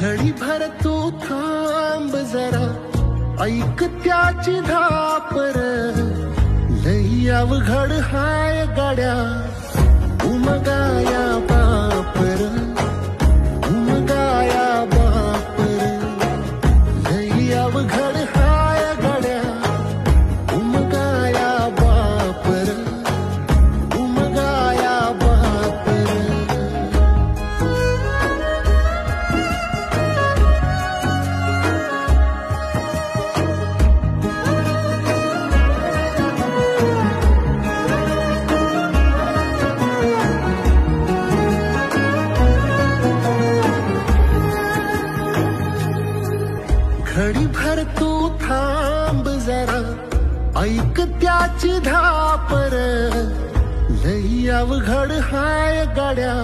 घडी भर तू थांब जरा, ऐक त्याची धापर, लई अवघड हाय गाड्या उमगाया बापर, उमगाया बापर, लई अवघड हाय गाड्या उमगाया बापर, उमगाया बापर. घडी भर तू थांब जरा, ऐक त्याची धापर, लई अवघड हाय गाड्या